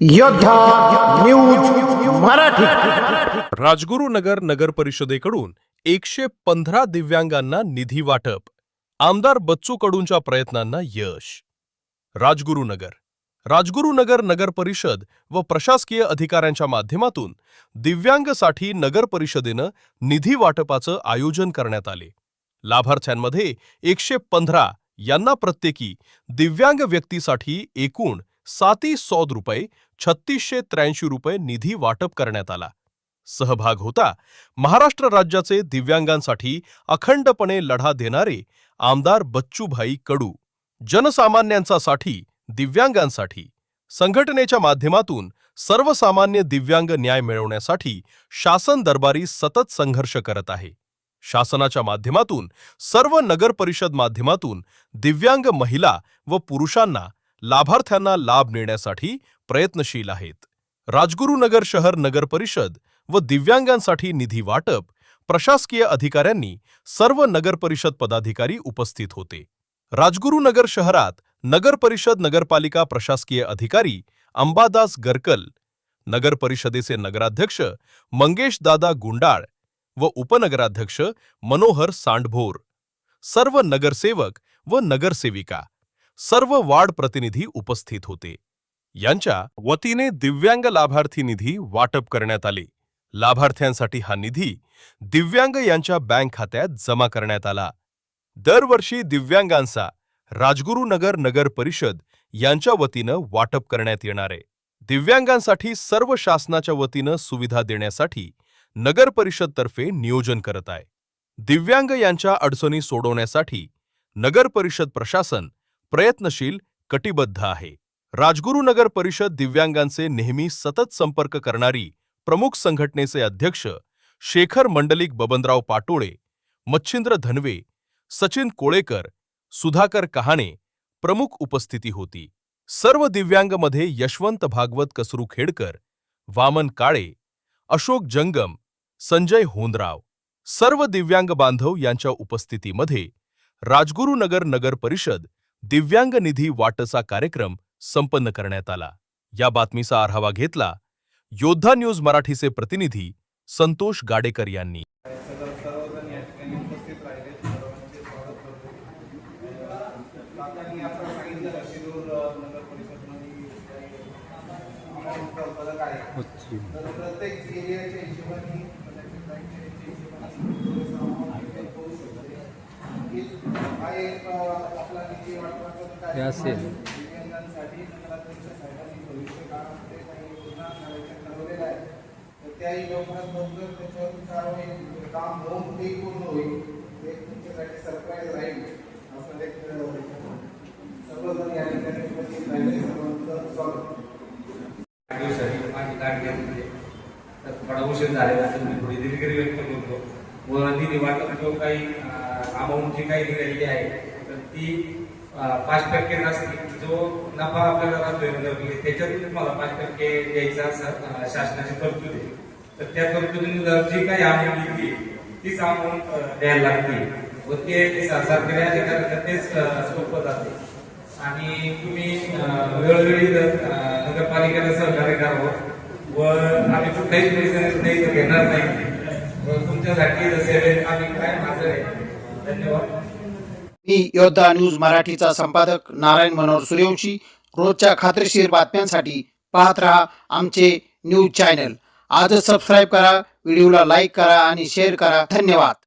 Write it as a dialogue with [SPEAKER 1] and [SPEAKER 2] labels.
[SPEAKER 1] योद्धा न्यूज मराठी।
[SPEAKER 2] राजगुरुनगर नगर परिषदेकडून 115 दिव्यांगांना निधी वाटप, आमदार बच्चू कडूंच्या प्रयत्नांना यश। राजगुरुनगर नगर परिषद व प्रशासकीय अधिकाऱ्यांच्या माध्यमातून दिव्यांगसाठी नगर परिषदेनं निधी वाटपाचं आयोजन करण्यात आले। लाभार्थ्यांमध्ये 115 यांना प्रत्येकी दिव्यांग व्यक्तीसाठी एकूण 3700 रुपये 3683 रुपये निधी वाटप करण्यात आला। सहभाग होता महाराष्ट्र राज्याचे दिव्यांगांसाठी अखंडपणे लढा देणारे आमदार बच्चूभाई कडू। जनसामान्यांसाठी दिव्यांगांसाठी संघटनेच्या माध्यमातून सर्वसामान्य दिव्यांग न्याय मिळवण्यासाठी शासन दरबारी सतत संघर्ष करत आहे। शासनाच्या माध्यमातून सर्व नगर परिषद माध्यमातून दिव्यांग महिला व पुरुषांना लाभार्थ्यांना लाभ मिळण्यासाठी प्रयत्नशील आहेत। राजगुरुनगर शहर नगर परिषद व दिव्यांगांसाठी निधी वाटप, प्रशासकीय अधिकाऱ्यांनी सर्व नगर परिषद पदाधिकारी उपस्थित होते। राजगुरुनगर शहरात नगर परिषद नगरपालिका प्रशासकीय अधिकारी अंबादास गरकल, नगर परिषदेचे नगराध्यक्ष मंगेश दादा गुंडाळ व उपनगराध्यक्ष मनोहर सांडभोर, सर्व नगरसेवक व नगरसेविका, सर्व वार्ड प्रतिनिधी उपस्थित होते। यांच्या वतीने दिव्यांग लाभार्थी निधी वाटप करण्यात आले। लाभार्थ्यांसाठी हा निधी दिव्यांग यांच्या बँक खात्यात जमा करण्यात आला। दरवर्षी दिव्यांगांचा राजगुरुनगर नगर परिषद यांच्या वतीनं वाटप करण्यात येणार आहे। दिव्यांगांसाठी सर्व शासनाच्या वतीनं सुविधा देण्यासाठी नगर परिषद तर्फे नियोजन करत आहे। दिव्यांग यांच्या अडचणी सोडवण्यासाठी नगर परिषद प्रशासन प्रयत्नशील कटिबद्ध आहे। राजगुरुनगर परिषद दिव्यांगांचे नेहमी सतत संपर्क करणारी प्रमुख संघटनेचे अध्यक्ष शेखर मंडलिक बबनराव पाटोळे, मच्छिंद्र धनवे, सचिन कोळेकर, सुधाकर कहाणे प्रमुख उपस्थिती होती। सर्व दिव्यांगमध्ये यशवंत भागवत कसरूखेडकर, वामन काळे, अशोक जंगम, संजय होंदराव, सर्व दिव्यांग बांधव यांच्या उपस्थितीमध्ये राजगुरुनगर नगर परिषद दिव्यांग निधी वाटचा कार्यक्रम संपन्न करण्यात आला। या बातमीचा आढावा घेतला योद्धा न्यूज मराठीचे प्रतिनिधी संतोष गाडेकर यांनी।
[SPEAKER 3] थोडा उशीर झालेला असेल, मी थोडी दिलगिरी व्यक्त करतो व निधी वाटप जो काही अमाऊंट जी काही दिलेली आहे तर ती 5% असते। जो नफा आपल्याला राहतोय नगरपालिकेत त्याच्यातून मला 5% द्यायचा शासनाची तरतूद आहे। तर त्या तरतुदीनुसार जी काही अमाऊंट येते तीच अमाऊंट द्यायला लागते व ते सरकारी अधिकाऱ्यांना तेच सोपं जाते। आणि तुम्ही वेळोवेळी नगरपालिकेला सहकार्य करावं व आम्ही कुठल्याही पैसे घेणार नाही व तुमच्यासाठी सेवेत आम्ही काय हजर आहे। धन्यवाद।
[SPEAKER 1] मी योद्धा न्यूज मराठीचा संपादक नारायण मनोहर सूर्यवंशी। रोजच्या खात्रीशीर बातम्यांसाठी पाहत रहा आमचे न्यूज चॅनल। आजच सबस्क्राईब करा, व्हिडिओला लाईक करा आणि शेअर करा। धन्यवाद।